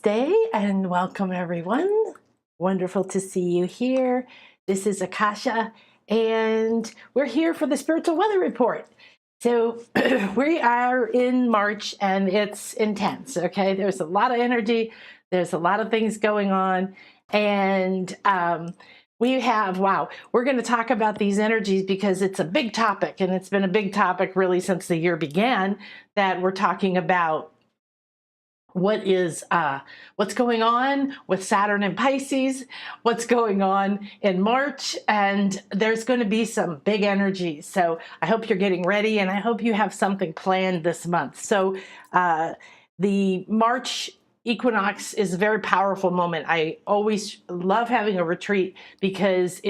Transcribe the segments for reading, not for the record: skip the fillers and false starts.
Day and welcome everyone. Wonderful to see you here. This is Akasha and we're here for the spiritual weather report. So we are in March and it's intense. Okay, there's a lot of energy, there's a lot of things going on, and we have, wow, we're going to talk about these energies because it's a big topic, and it's been a big topic really since the year began, that we're talking about what's going on with Saturn and Pisces, what's going on in March, and there's going to be some big energies. So I hope you're getting ready, and I hope you have something planned this month. So the March equinox is a very powerful moment. I always love having a retreat because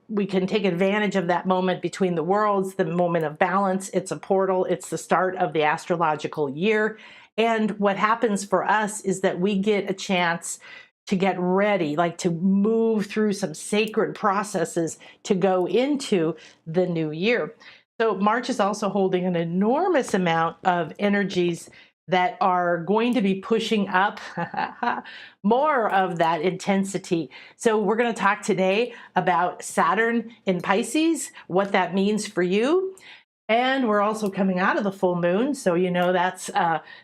we can take advantage of that moment between the worlds, the moment of balance. It's a portal. It's the start of the astrological year. And what happens for us is that we get a chance to get ready, like to move through some sacred processes to go into the new year. So March is also holding an enormous amount of energies that are going to be pushing up more of that intensity. So we're going to talk today about Saturn in Pisces, what that means for you. And we're also coming out of the full moon, so you know that's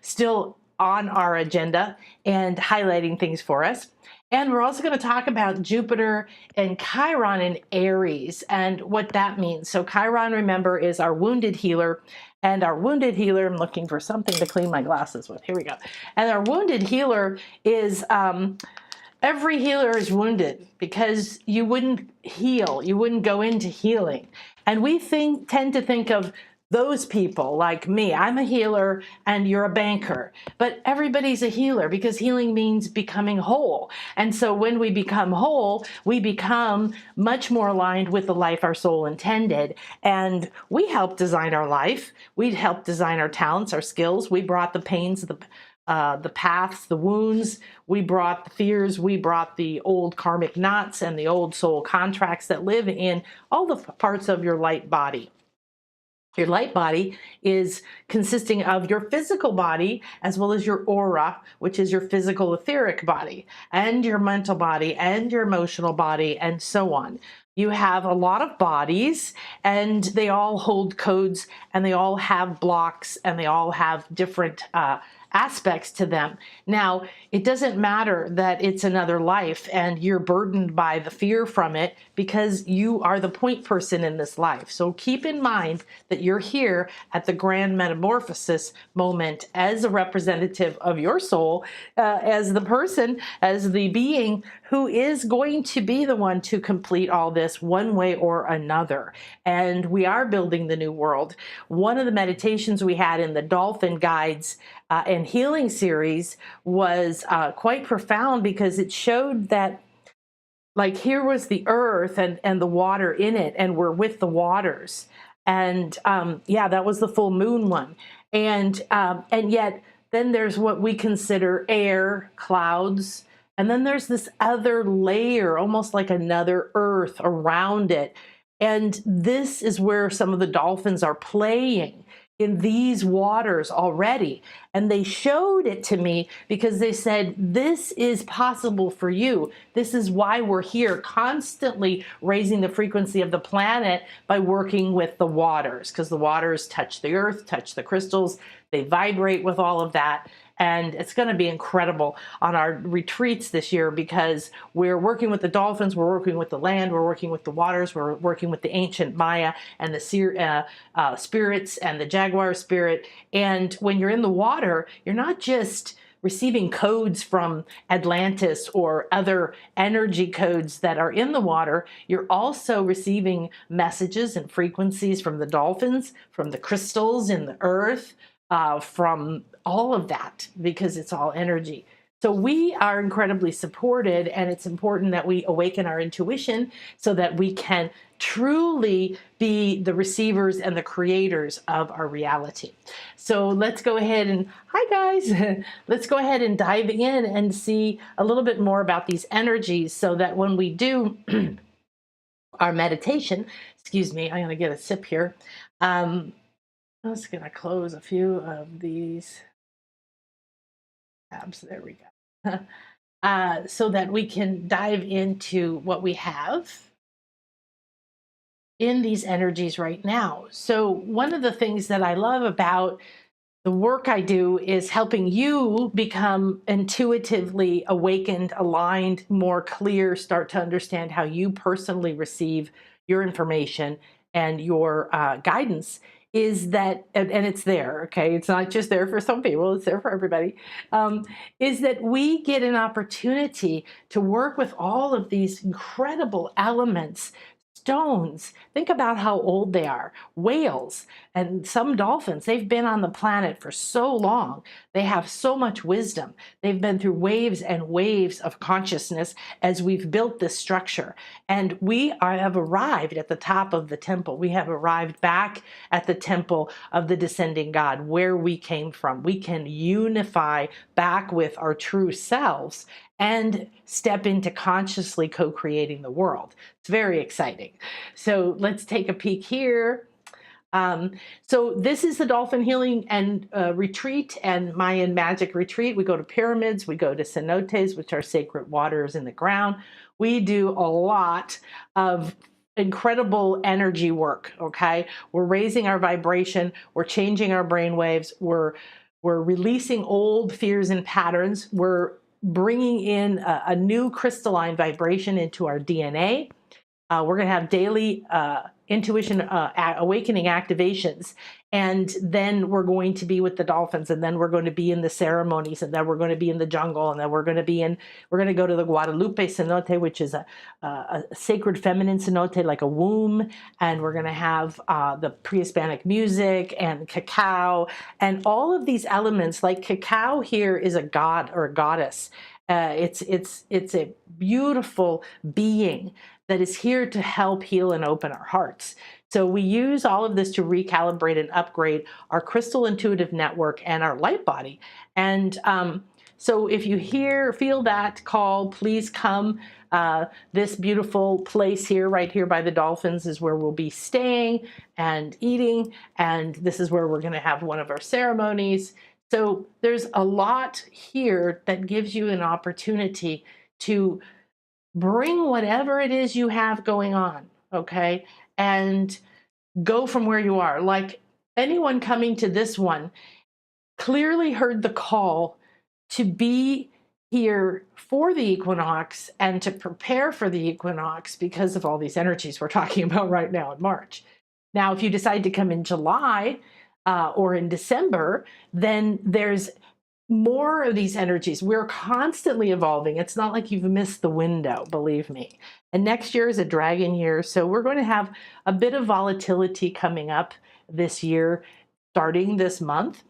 still on our agenda and highlighting things for us. And we're also going to talk about Jupiter and Chiron in Aries and what that means. So Chiron, remember, is our wounded healer. And our wounded healer, I'm looking for something to clean my glasses with. Here we go. And our wounded healer is... every healer is wounded because you wouldn't heal, you wouldn't go into healing. And we tend to think of those people like me. I'm a healer and you're a banker, but everybody's a healer because healing means becoming whole. And so when we become whole, we become much more aligned with the life our soul intended. And we help design our life. We help design our talents, our skills. We brought the pains, the paths, the wounds, we brought the fears, we brought the old karmic knots and the old soul contracts that live in all the parts of your light body. Your light body is consisting of your physical body as well as your aura, which is your physical etheric body, and your mental body and your emotional body, and so on. You have a lot of bodies and they all hold codes and they all have blocks and they all have different aspects to them. Now, it doesn't matter that it's another life and you're burdened by the fear from it because you are the point person in this life. So keep in mind that you're here at the grand metamorphosis moment as a representative of your soul, as the person, as the being who is going to be the one to complete all this one way or another. And we are building the new world. One of the meditations we had in the Dolphin Guides and Healing series was quite profound because it showed that, like, here was the earth and the water in it, and we're with the waters. And yeah, that was the full moon one. And yet then there's what we consider air, clouds, and then there's this other layer, almost like another earth around it. And this is where some of the dolphins are playing in these waters already. And they showed it to me because they said, this is possible for you. This is why we're here, constantly raising the frequency of the planet by working with the waters, because the waters touch the earth, touch the crystals, they vibrate with all of that. And it's going to be incredible on our retreats this year because we're working with the dolphins, we're working with the land, we're working with the waters, we're working with the ancient Maya and the spirits and the jaguar spirit. And when you're in the water, you're not just receiving codes from Atlantis or other energy codes that are in the water, you're also receiving messages and frequencies from the dolphins, from the crystals in the earth, from all of that, because it's all energy. So we are incredibly supported, and it's important that we awaken our intuition so that we can truly be the receivers and the creators of our reality. So let's go ahead and, hi guys, let's go ahead and dive in and see a little bit more about these energies so that when we do our meditation, excuse me, I'm going to get a sip here. I'm just going to close a few of these tabs. There we go. so that we can dive into what we have in these energies right now. So one of the things that I love about the work I do is helping you become intuitively awakened, aligned, more clear, start to understand how you personally receive your information and your guidance. Is that, and it's there, okay? It's not just there for some people, it's there for everybody. Is that we get an opportunity to work with all of these incredible elements, stones. Think about how old they are. Whales and some dolphins, they've been on the planet for so long. They have so much wisdom. They've been through waves and waves of consciousness as we've built this structure. And we have arrived at the top of the temple. We have arrived back at the temple of the descending God, where we came from. We can unify back with our true selves and step into consciously co-creating the world. It's very exciting. So let's take a peek here. So this is the Dolphin Healing and Retreat and Mayan Magic Retreat. We go to pyramids, we go to cenotes, which are sacred waters in the ground. We do a lot of incredible energy work, okay? We're raising our vibration, we're changing our brain waves, we're releasing old fears and patterns, we're bringing in a new crystalline vibration into our DNA. We're going to have daily intuition awakening activations, and then we're going to be with the dolphins, and then we're going to be in the ceremonies, and then we're going to be in the jungle, and then we're going to go to the Guadalupe cenote, which is a sacred feminine cenote, like a womb, and we're going to have the pre-Hispanic music and cacao and all of these elements. Like cacao here is a god or a goddess. It's a beautiful being that is here to help heal and open our hearts. So we use all of this to recalibrate and upgrade our crystal intuitive network and our light body. And so if you feel that call, please come. This beautiful place here, right here by the dolphins, is where we'll be staying and eating. And this is where we're going to have one of our ceremonies. So there's a lot here that gives you an opportunity to bring whatever it is you have going on, okay, and go from where you are. Like anyone coming to this one clearly heard the call to be here for the equinox and to prepare for the equinox because of all these energies we're talking about right now in March. Now, if you decide to come in July or in December, then there's more of these energies. We're constantly evolving. It's not like you've missed the window, believe me. And next year is a dragon year, so we're going to have a bit of volatility coming up this year, starting this month.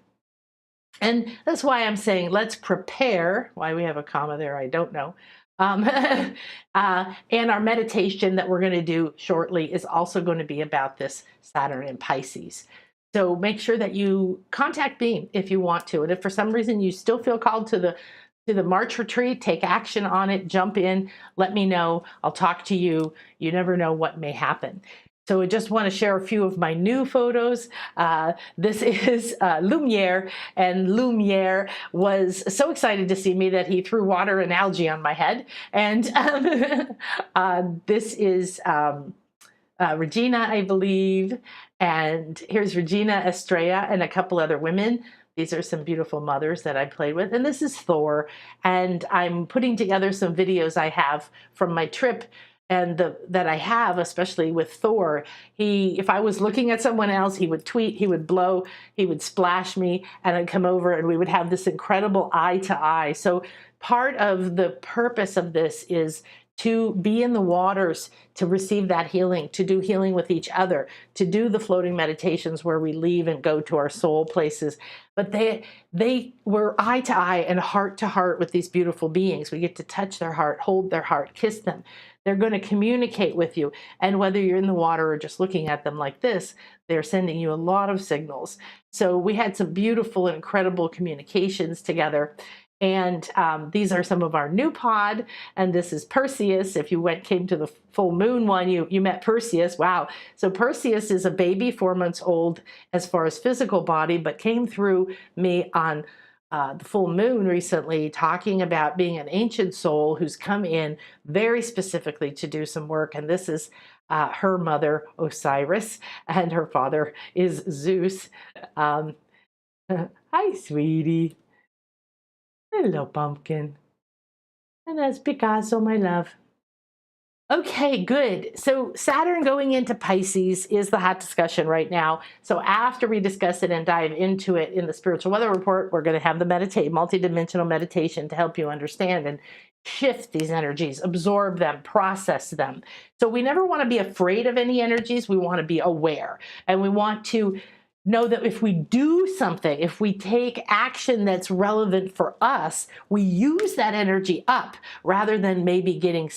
And that's why I'm saying let's prepare. Why we have a comma there, I don't know. And our meditation that we're going to do shortly is also going to be about this Saturn in Pisces. So make sure that you contact me if you want to. And if for some reason you still feel called to the March retreat, take action on it, jump in, let me know. I'll talk to you. You never know what may happen. So I just want to share a few of my new photos. This is Lumiere, and Lumiere was so excited to see me that he threw water and algae on my head. And this is Regina, I believe. And here's Regina Estrella and a couple other women. These are some beautiful mothers that I played with. And this is Thor. And I'm putting together some videos I have from my trip and that I have, especially with Thor. If I was looking at someone else, he would tweet, he would blow, he would splash me, and I'd come over and we would have this incredible eye to eye. So part of the purpose of this is to be in the waters, to receive that healing, to do healing with each other, to do the floating meditations where we leave and go to our soul places. But they were eye to eye and heart to heart with these beautiful beings. We get to touch their heart, hold their heart, kiss them. They're going to communicate with you. And whether you're in the water or just looking at them like this, they're sending you a lot of signals. So we had some beautiful and incredible communications together. And these are some of our new pod, and this is Perseus. If you came to the full moon one, you met Perseus. Wow. So Perseus is a baby, 4 months old as far as physical body, but came through me on the full moon recently, talking about being an ancient soul who's come in very specifically to do some work. And this is her mother, Osiris, and her father is Zeus. Um, Hi, sweetie. Hello, pumpkin. And that's Picasso, my love. Okay, good. So Saturn going into Pisces is the hot discussion right now. So after we discuss it and dive into it in the spiritual weather report, we're going to have the multidimensional meditation to help you understand and shift these energies, absorb them, process them. So we never want to be afraid of any energies. We want to be aware, and we want to know that if we do something, if we take action that's relevant for us, we use that energy up rather than maybe getting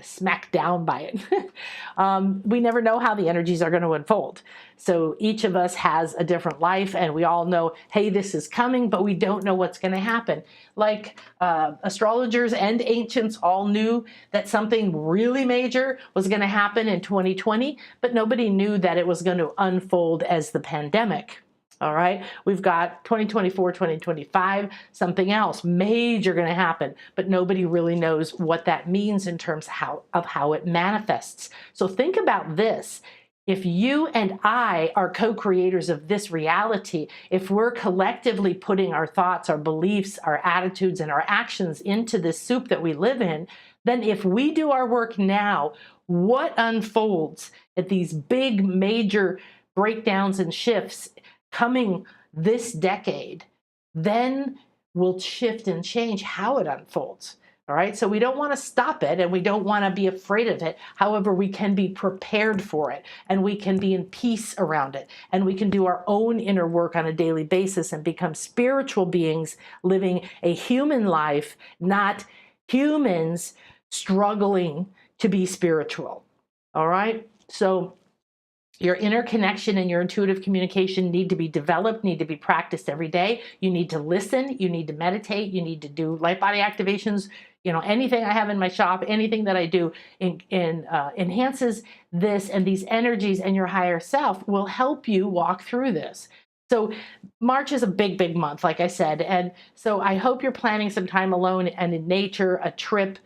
smacked down by it. We never know how the energies are going to unfold. So each of us has a different life, and we all know, hey, this is coming, but we don't know what's going to happen. Like astrologers and ancients all knew that something really major was going to happen in 2020, but nobody knew that it was going to unfold as the pandemic. All right, we've got 2024, 2025, something else major going to happen, but nobody really knows what that means in terms of how it manifests. So think about this. If you and I are co-creators of this reality, if we're collectively putting our thoughts, our beliefs, our attitudes, and our actions into this soup that we live in, then if we do our work now, what unfolds at these big major breakdowns and shifts coming this decade, then will shift and change how it unfolds. All right, so we don't want to stop it, and we don't want to be afraid of it. However, we can be prepared for it, and we can be in peace around it, and we can do our own inner work on a daily basis and become spiritual beings living a human life, not humans struggling to be spiritual. All right, so your inner connection and your intuitive communication need to be developed, need to be practiced every day. You need to listen, you need to meditate, you need to do light body activations. You know, anything I have in my shop, anything that I do enhances this, and these energies, and your higher self will help you walk through this. So March is a big, big month, like I said. And so I hope you're planning some time alone and in nature, a trip.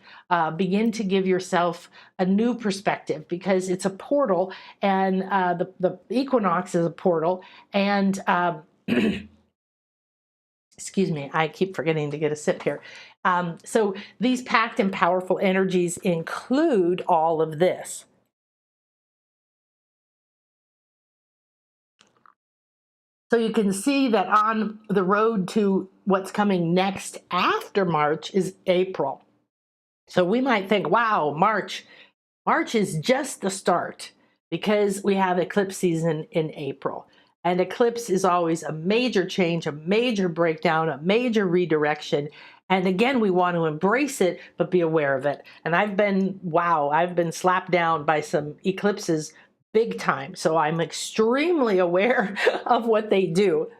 Begin to give yourself a new perspective, because it's a portal, and the equinox is a portal. And excuse me, I keep forgetting to get a sip here. So these packed and powerful energies include all of this. So you can see that on the road to what's coming next after March is April. So we might think, wow, March is just the start, because we have eclipse season in April. And eclipse is always a major change, a major breakdown, a major redirection. And again, we want to embrace it, but be aware of it. And I've been slapped down by some eclipses big time. So I'm extremely aware of what they do.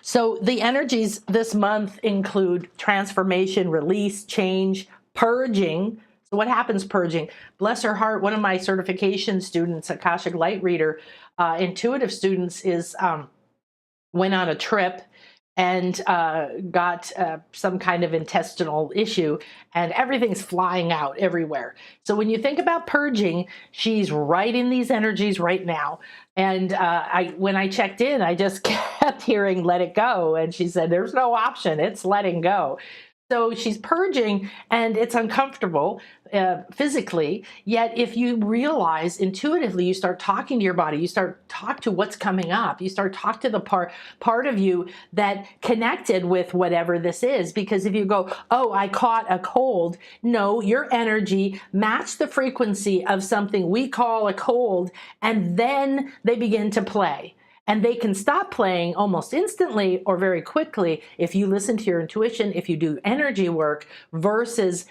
So the energies this month include transformation, release, change, purging. So what happens purging? Bless her heart, one of my certification students, Akashic Light Reader, intuitive students, went on a trip and got some kind of intestinal issue, and everything's flying out everywhere. So when you think about purging, she's right in these energies right now. And when I checked in, I just kept hearing, let it go. And she said, there's no option, it's letting go. So she's purging, and it's uncomfortable physically. Yet if you realize intuitively, you start talking to your body, you start talk to what's coming up, you start talk to the part of you that connected with whatever this is. Because if you go, oh, I caught a cold, no, your energy matched the frequency of something we call a cold, and then they begin to play. And they can stop playing almost instantly or very quickly if you listen to your intuition, if you do energy work, versus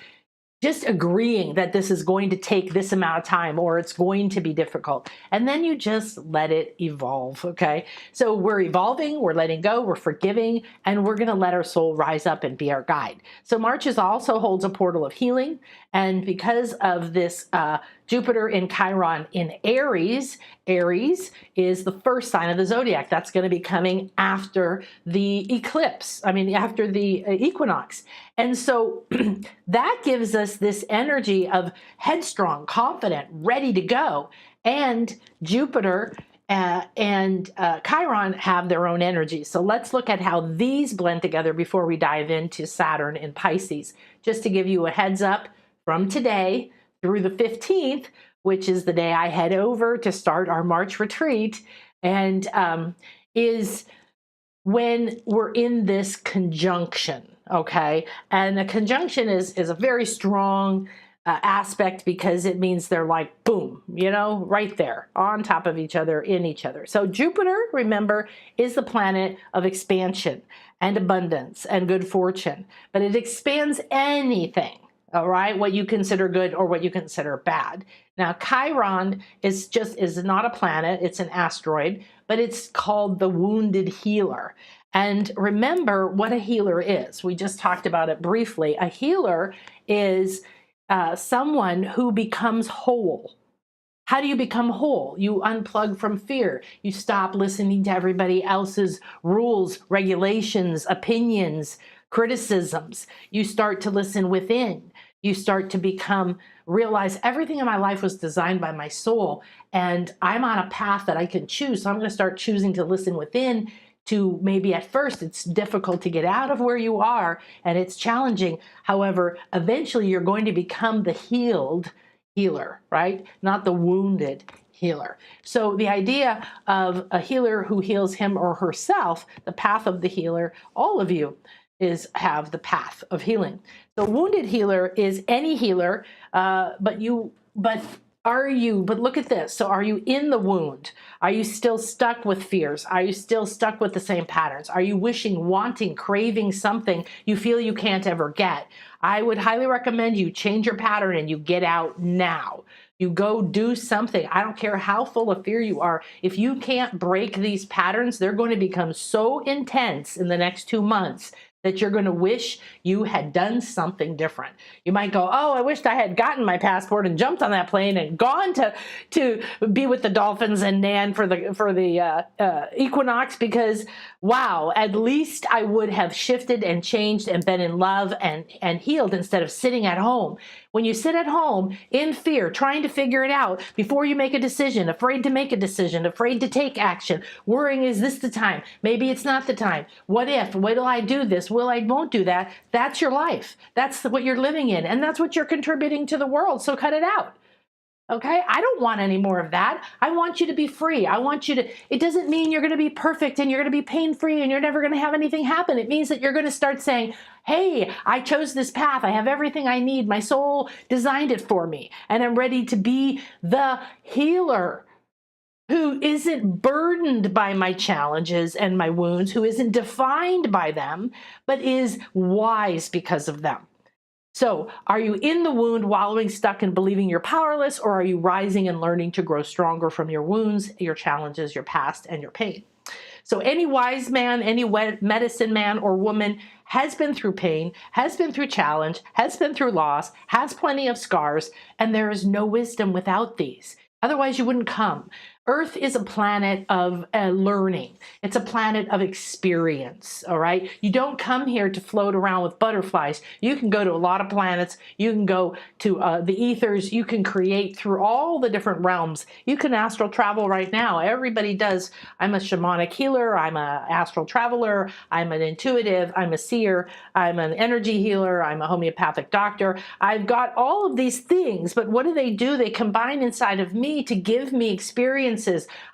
just agreeing that this is going to take this amount of time or it's going to be difficult. And then you just let it evolve, okay? So we're evolving, we're letting go, we're forgiving, and we're gonna let our soul rise up and be our guide. So March also holds a portal of healing. And because of this Jupiter in Chiron in Aries, Aries is the first sign of the zodiac. That's going to be coming after the eclipse, after the equinox. And so that gives us this energy of headstrong, confident, ready to go. And Jupiter and Chiron have their own energy. So let's look at how these blend together before we dive into Saturn in Pisces. Just to give you a heads up, from today through the 15th, which is the day I head over to start our March retreat, and is when we're in this conjunction, okay? And a conjunction is a very strong aspect because it means they're like, boom, right there on top of each other, in each other. So Jupiter, remember, is the planet of expansion and abundance and good fortune, but it expands anything. All right, what you consider good or what you consider bad. Now, Chiron is not a planet, it's an asteroid, but it's called the wounded healer. And remember what a healer is. We just talked about it briefly. A healer is someone who becomes whole. How do you become whole? You unplug from fear. You stop listening to everybody else's rules, regulations, opinions, criticisms. You start to listen within. You start to realize everything in my life was designed by my soul, and I'm on a path that I can choose. So I'm going to start choosing to listen within. To maybe at first it's difficult to get out of where you are and it's challenging. However, eventually you're going to become the healed healer, right? Not the wounded healer. So the idea of a healer who heals him or herself, the path of the healer, all of you have the path of healing. The wounded healer is any healer, but look at this. So are you in the wound? Are you still stuck with fears? Are you still stuck with the same patterns? Are you wishing, wanting, craving something you feel you can't ever get? I would highly recommend you change your pattern and you get out now. You go do something. I don't care how full of fear you are. If you can't break these patterns, they're going to become so intense in the next 2 months that you're going to wish you had done something different. You might go, oh, I wished I had gotten my passport and jumped on that plane and gone to be with the dolphins and Nan for the equinox, because wow, at least I would have shifted and changed and been in love and healed instead of sitting at home. When you sit at home in fear, trying to figure it out before you make a decision, afraid to make a decision, afraid to take action, worrying, is this the time? Maybe it's not the time. What if? Will I do this? Won't do that? That's your life. That's what you're living in. And that's what you're contributing to the world. So cut it out. Okay? I don't want any more of that. I want you to be free. It doesn't mean you're going to be perfect and you're going to be pain-free and you're never going to have anything happen. It means that you're going to start saying, hey, I chose this path. I have everything I need. My soul designed it for me. And I'm ready to be the healer who isn't burdened by my challenges and my wounds, who isn't defined by them, but is wise because of them. So are you in the wound, wallowing, stuck, and believing you're powerless, or are you rising and learning to grow stronger from your wounds, your challenges, your past, and your pain? So any wise man, any medicine man or woman has been through pain, has been through challenge, has been through loss, has plenty of scars, and there is no wisdom without these. Otherwise, you wouldn't come. Earth is a planet of learning. It's a planet of experience, all right? You don't come here to float around with butterflies. You can go to a lot of planets. You can go to the ethers. You can create through all the different realms. You can astral travel right now. Everybody does. I'm a shamanic healer. I'm an astral traveler. I'm an intuitive. I'm a seer. I'm an energy healer. I'm a homeopathic doctor. I've got all of these things, but what do? They combine inside of me to give me experience.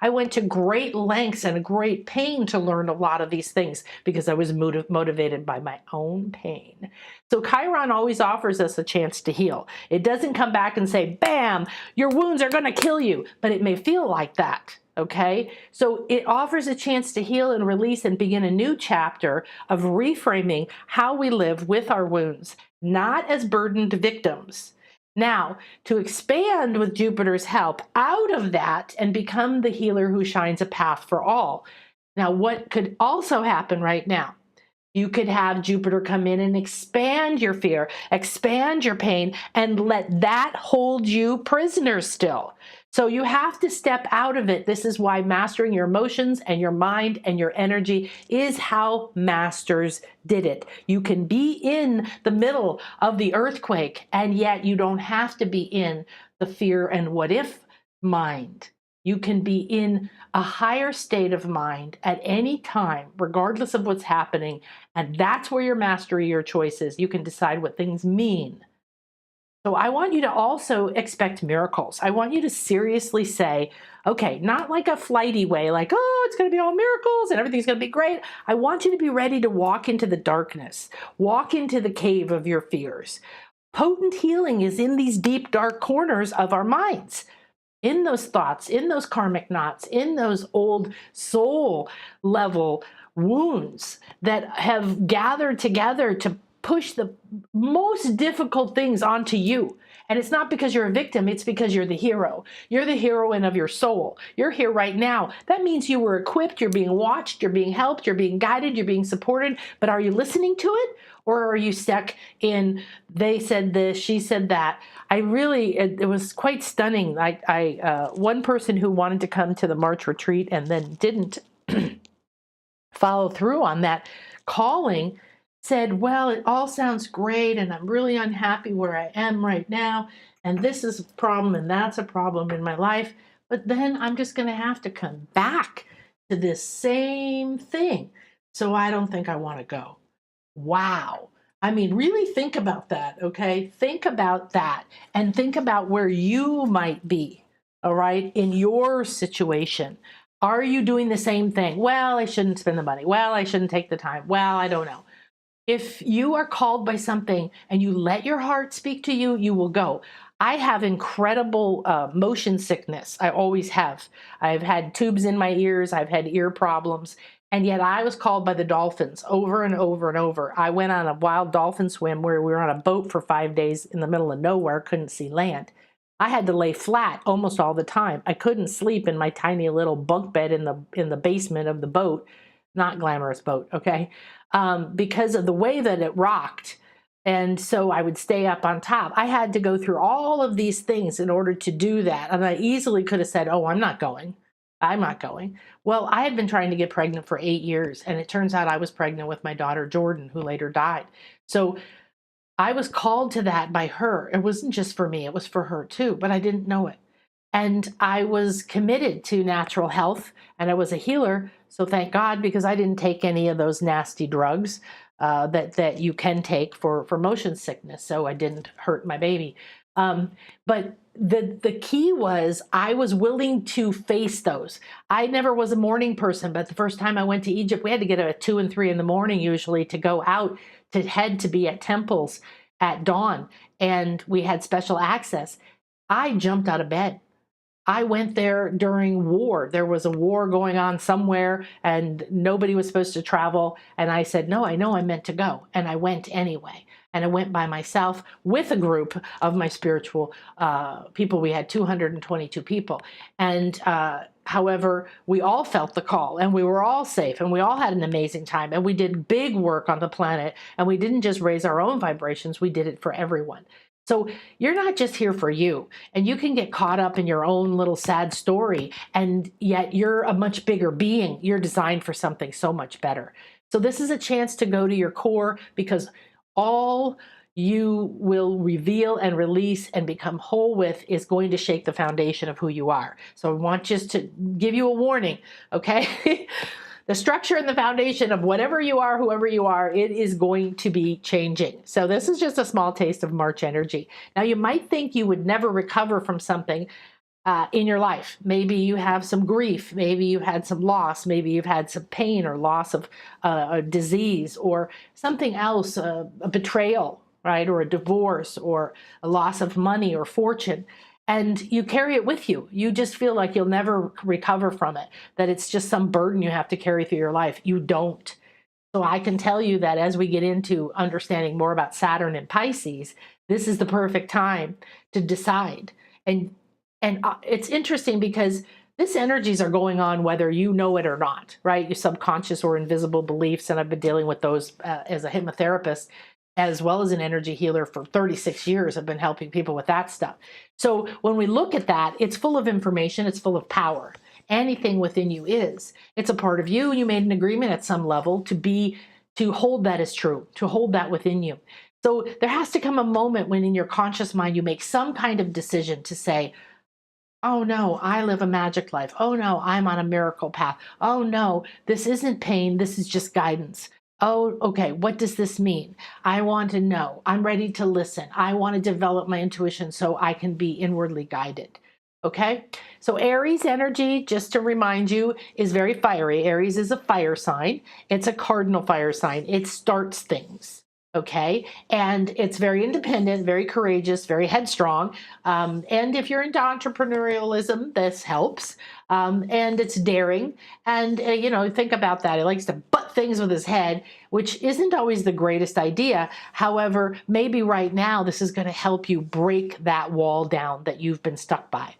I went to great lengths and great pain to learn a lot of these things because I was motivated by my own pain. So Chiron always offers us a chance to heal. It doesn't come back and say, bam, your wounds are going to kill you, but it may feel like that. Okay, so it offers a chance to heal and release and begin a new chapter of reframing how we live with our wounds, not as burdened victims. Now, to expand with Jupiter's help out of that and become the healer who shines a path for all. Now, what could also happen right now? You could have Jupiter come in and expand your fear, expand your pain, and let that hold you prisoner still. So you have to step out of it. This is why mastering your emotions and your mind and your energy is how masters did it. You can be in the middle of the earthquake, and yet you don't have to be in the fear and what if mind. You can be in a higher state of mind at any time, regardless of what's happening. And that's where your mastery, your choice is. You can decide what things mean. So I want you to also expect miracles. I want you to seriously say, okay, not like a flighty way, like, oh, it's going to be all miracles and everything's going to be great. I want you to be ready to walk into the darkness, walk into the cave of your fears. Potent healing is in these deep, dark corners of our minds, in those thoughts, in those karmic knots, in those old soul level wounds that have gathered together to push the most difficult things onto you. And it's not because you're a victim, it's because you're the hero. You're the heroine of your soul. You're here right now. That means you were equipped, you're being watched, you're being helped, you're being guided, you're being supported. But are you listening to it? Or are you stuck in, they said this, she said that? It was quite stunning. One person who wanted to come to the March retreat and then didn't follow through on that calling said, well, it all sounds great and I'm really unhappy where I am right now. And this is a problem and that's a problem in my life. But then I'm just going to have to come back to this same thing. So I don't think I want to go. Wow. I mean, really think about that, okay? Think about that and think about where you might be, all right, in your situation. Are you doing the same thing? Well, I shouldn't spend the money. Well, I shouldn't take the time. Well, I don't know. If you are called by something and you let your heart speak to you, you will go. I have incredible motion sickness. I always have. I've had tubes in my ears. I've had ear problems. And yet I was called by the dolphins over and over and over. I went on a wild dolphin swim where we were on a boat for 5 days in the middle of nowhere, couldn't see land. I had to lay flat almost all the time. I couldn't sleep in my tiny little bunk bed in the basement of the boat, not glamorous boat, okay, because of the way that it rocked. And so I would stay up on top. I had to go through all of these things in order to do that. And I easily could have said, oh, I'm not going. I'm not going. Well, I had been trying to get pregnant for 8 years. And it turns out I was pregnant with my daughter, Jordan, who later died. So I was called to that by her. It wasn't just for me. It was for her too, but I didn't know it. And I was committed to natural health and I was a healer. So thank God, because I didn't take any of those nasty drugs that you can take for motion sickness. So I didn't hurt my baby. But the key was I was willing to face those. I never was a morning person, but the first time I went to Egypt, we had to get up at 2 and 3 in the morning usually to go out to head to be at temples at dawn. And we had special access. I jumped out of bed. I went there during war. There was a war going on somewhere and nobody was supposed to travel. And I said, no, I know I'm meant to go. And I went anyway. And I went by myself with a group of my spiritual people. We had 222 people. And however, we all felt the call and we were all safe and we all had an amazing time. And we did big work on the planet. And we didn't just raise our own vibrations. We did it for everyone. So you're not just here for you, and you can get caught up in your own little sad story, and yet you're a much bigger being. You're designed for something so much better. So this is a chance to go to your core, because all you will reveal and release and become whole with is going to shake the foundation of who you are. So I want just to give you a warning, okay? The structure and the foundation of whatever you are, whoever you are, it is going to be changing. So this is just a small taste of March energy. Now, you might think you would never recover from something in your life. Maybe you have some grief. Maybe you've had some loss. Maybe you've had some pain or loss of a disease or something else, a betrayal, right? Or a divorce or a loss of money or fortune. and you carry it with you. You just feel like you'll never recover from it, that it's just some burden you have to carry through your life. You don't. So I can tell you that as we get into understanding more about Saturn and Pisces, this is the perfect time to decide. And it's interesting because these energies are going on whether you know it or not, right? Your subconscious or invisible beliefs, and I've been dealing with those as a hypnotherapist, as well as an energy healer for 36 years. I've been helping people with that stuff. So when we look at that, it's full of information, it's full of power. Anything within you is. It's a part of you. You made an agreement at some level to hold that as true, to hold that within you. So there has to come a moment when in your conscious mind you make some kind of decision to say, oh no, I live a magic life. Oh no, I'm on a miracle path. Oh no, this isn't pain, this is just guidance. Oh, okay, what does this mean? I want to know. I'm ready to listen. I want to develop my intuition so I can be inwardly guided. Okay, so Aries energy, just to remind you, is very fiery. Aries is a fire sign. It's a cardinal fire sign. It starts things. Okay, and it's very independent, very courageous, very headstrong. And if you're into entrepreneurialism, this helps. And it's daring. And, you know, think about that. He likes to butt things with his head, which isn't always the greatest idea. However, maybe right now this is going to help you break that wall down that you've been stuck by.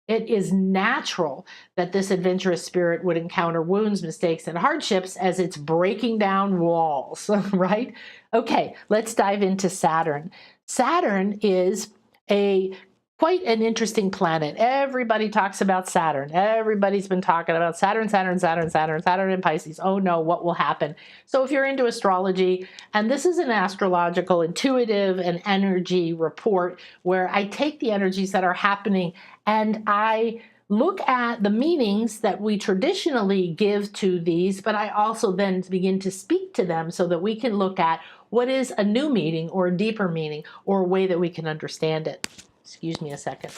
It is natural that this adventurous spirit would encounter wounds, mistakes, and hardships as it's breaking down walls, right? Okay, let's dive into Saturn. Saturn is quite an interesting planet. Everybody talks about Saturn. Everybody's been talking about Saturn, Saturn, Saturn, Saturn, Saturn and Pisces. Oh no, what will happen? So if you're into astrology, and this is an astrological, intuitive, and energy report where I take the energies that are happening and I look at the meanings that we traditionally give to these, but I also then begin to speak to them so that we can look at what is a new meaning or a deeper meaning or a way that we can understand it. Excuse me a second.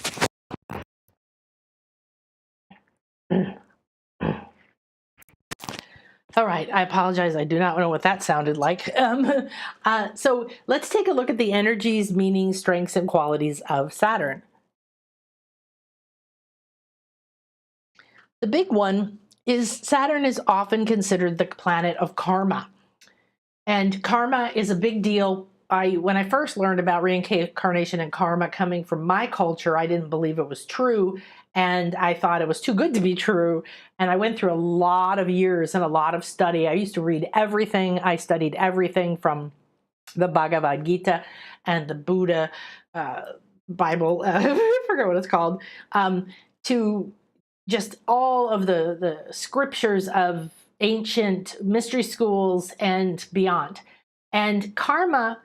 All right, I apologize. I do not know what that sounded like. So let's take a look at the energies, meanings, strengths, and qualities of Saturn. The big one is Saturn is often considered the planet of karma. And karma is a big deal. When I first learned about reincarnation and karma coming from my culture, I didn't believe it was true. And I thought it was too good to be true. And I went through a lot of years and a lot of study. I used to read everything. I studied everything from the Bhagavad Gita and the Buddha Bible, I forget what it's called, to just all of the scriptures of ancient mystery schools and beyond. And karma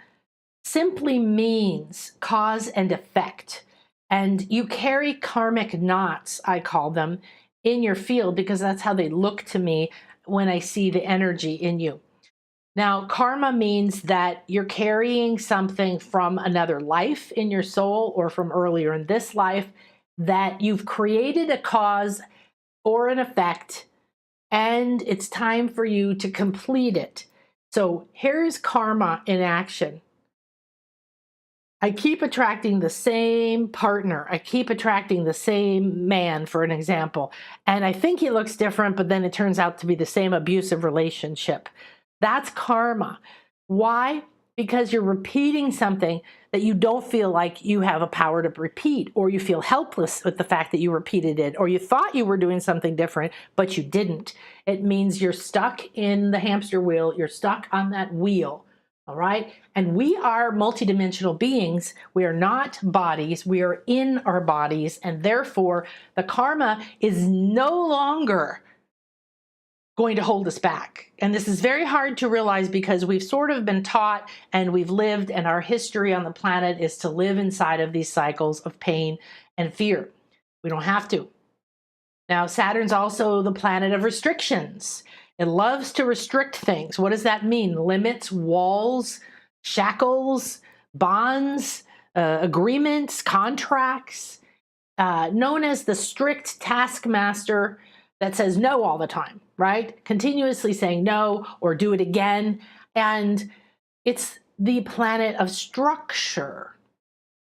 simply means cause and effect. And you carry karmic knots, I call them, in your field because that's how they look to me when I see the energy in you. Now, karma means that you're carrying something from another life in your soul or from earlier in this life, that you've created a cause or an effect, and it's time for you to complete it. So here's karma in action. I keep attracting the same partner. I keep attracting the same man, for an example. And I think he looks different, but then it turns out to be the same abusive relationship. That's karma. Why? Because you're repeating something that you don't feel like you have a power to repeat, or you feel helpless with the fact that you repeated it, or you thought you were doing something different, but you didn't. It means you're stuck in the hamster wheel. You're stuck on that wheel. All right. And we are multidimensional beings. We are not bodies. We are in our bodies. And therefore, the karma is no longer going to hold us back. And this is very hard to realize because we've sort of been taught and we've lived, and our history on the planet is to live inside of these cycles of pain and fear. We don't have to. Now, Saturn's also the planet of restrictions. It loves to restrict things. What does that mean? Limits, walls, shackles, bonds, agreements, contracts, known as the strict taskmaster that says no all the time, right? Continuously saying no or do it again. And it's the planet of structure.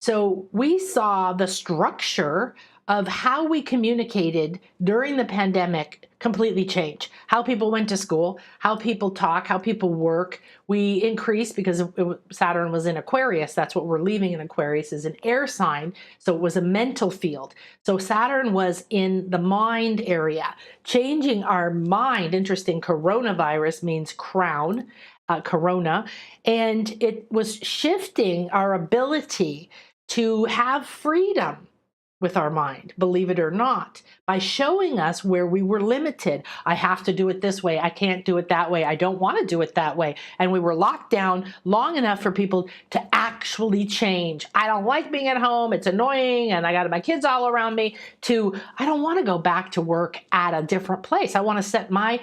So we saw the structure of how we communicated during the pandemic completely change. How people went to school, how people talk, how people work. We increased because Saturn was in Aquarius. That's what we're leaving in Aquarius, is an air sign. So it was a mental field. So Saturn was in the mind area, changing our mind. Interesting, coronavirus means crown, corona. And it was shifting our ability to have freedom with our mind, believe it or not, by showing us where we were limited. I have to do it this way. I can't do it that way. I don't want to do it that way. And we were locked down long enough for people to actually change. I don't like being at home. It's annoying. And I got my kids all around me, to, I don't want to go back to work at a different place. I want to set my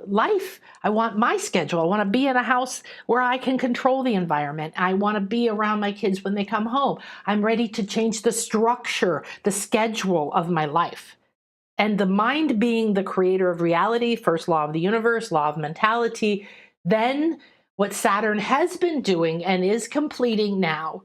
life. I want my schedule. I want to be in a house where I can control the environment. I want to be around my kids when they come home. I'm ready to change the structure, the schedule of my life. And the mind being the creator of reality, first law of the universe, law of mentality, then what Saturn has been doing and is completing now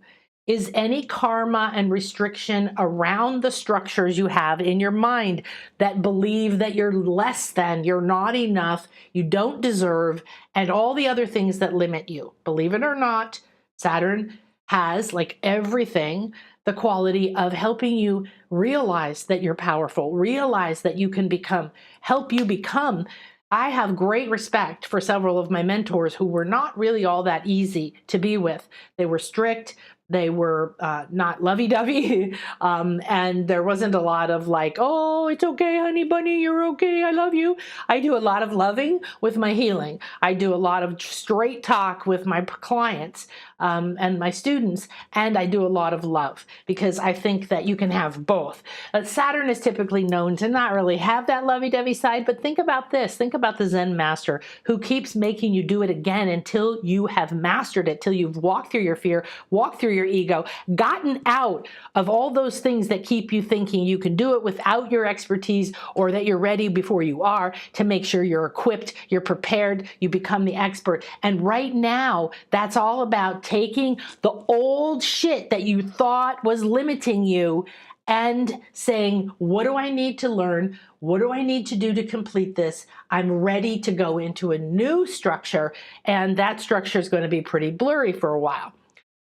is any karma and restriction around the structures you have in your mind that believe that you're less than, you're not enough, you don't deserve, and all the other things that limit you. Believe it or not, Saturn has, like everything, the quality of helping you realize that you're powerful, realize that you can become, help you become. I have great respect for several of my mentors who were not really all that easy to be with. They were strict. They were not lovey-dovey, and there wasn't a lot of like, oh, it's okay, honey bunny, you're okay, I love you. I do a lot of loving with my healing. I do a lot of straight talk with my clients and my students, and I do a lot of love, because I think that you can have both. Saturn is typically known to not really have that lovey-dovey side, but think about this. Think about the Zen master who keeps making you do it again until you have mastered it, till you've walked through your fear, walked through your ego, gotten out of all those things that keep you thinking you can do it without your expertise, or that you're ready before you are, to make sure you're equipped, you're prepared, you become the expert. And right now, that's all about taking the old shit that you thought was limiting you and saying, what do I need to learn? What do I need to do to complete this? I'm ready to go into a new structure, and that structure is going to be pretty blurry for a while.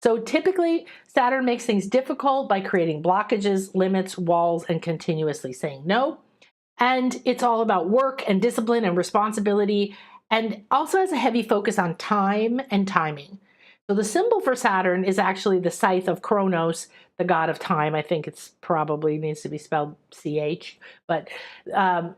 So typically, Saturn makes things difficult by creating blockages, limits, walls, and continuously saying no. And it's all about work and discipline and responsibility, and also has a heavy focus on time and timing. So the symbol for Saturn is actually the scythe of Kronos, the god of time. I think it's probably needs to be spelled CH. But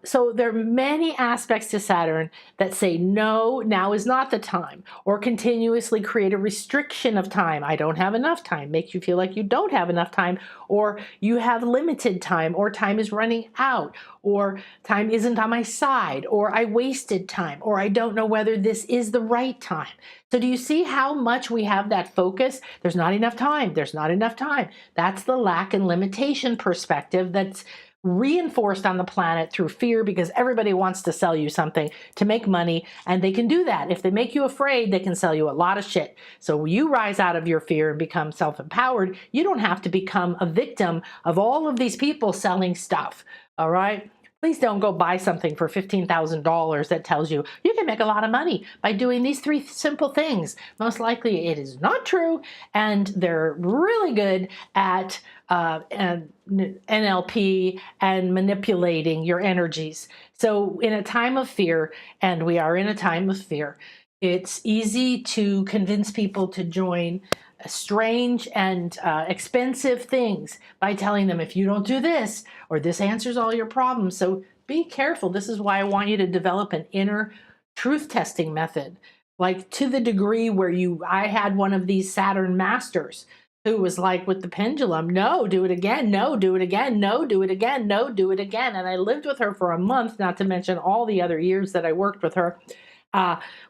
so there are many aspects to Saturn that say, no, now is not the time, or continuously create a restriction of time. I don't have enough time, makes you feel like you don't have enough time, or you have limited time, or time is running out, or time isn't on my side, or I wasted time, or I don't know whether this is the right time. So do you see how much we have that focus? There's not enough time. There's not enough time. That's the lack and limitation perspective that's reinforced on the planet through fear, because everybody wants to sell you something to make money, and they can do that. If they make you afraid, they can sell you a lot of shit. So you rise out of your fear and become self-empowered. You don't have to become a victim of all of these people selling stuff, all right? Please don't go buy something for $15,000 that tells you you can make a lot of money by doing these 3 simple things. Most likely it is not true, and they're really good at NLP and manipulating your energies. So in a time of fear, and we are in a time of fear, it's easy to convince people to join strange and expensive things by telling them, if you don't do this, or this answers all your problems. So be careful. This is why I want you to develop an inner truth testing method, like to the degree where I had one of these Saturn masters who was like with the pendulum, no, do it again, no, do it again, no, do it again, no, do it again. And I lived with her for a month, not to mention all the other years that I worked with her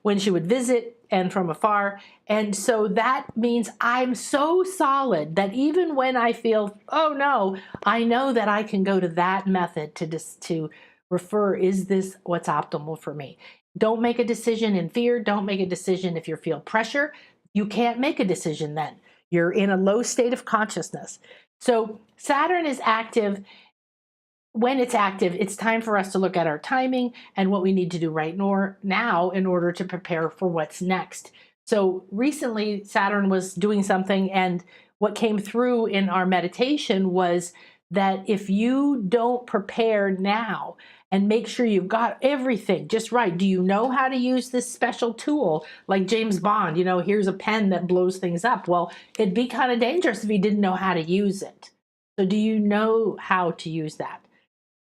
when she would visit and from afar. And so that means I'm so solid that even when I feel, oh no, I know that I can go to that method to refer, is this what's optimal for me? Don't make a decision in fear. Don't make a decision if you feel pressure. You can't make a decision then. You're in a low state of consciousness. So Saturn is active. When it's active, it's time for us to look at our timing and what we need to do right now in order to prepare for what's next. So recently, Saturn was doing something, and what came through in our meditation was that if you don't prepare now and make sure you've got everything just right, do you know how to use this special tool like James Bond? You know, here's a pen that blows things up. Well, it'd be kind of dangerous if you didn't know how to use it. So do you know how to use that?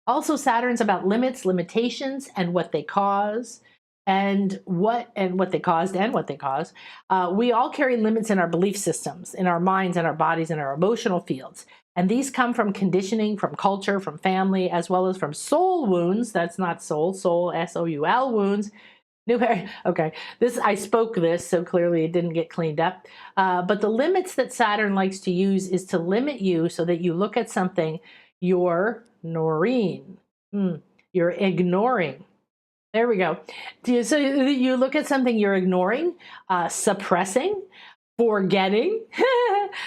Also, Saturn's about limits, limitations, and what they cause, and what they caused and what they cause. We all carry limits in our belief systems, in our minds and our bodies and our emotional fields. And these come from conditioning, from culture, from family, as well as from soul wounds. That's not soul, S-O-U-L wounds. Okay, I spoke this, so clearly it didn't get cleaned up. But the limits that Saturn likes to use is to limit you so that you look at something you're ignoring. You're ignoring. There we go. So you look at something you're ignoring, suppressing, forgetting.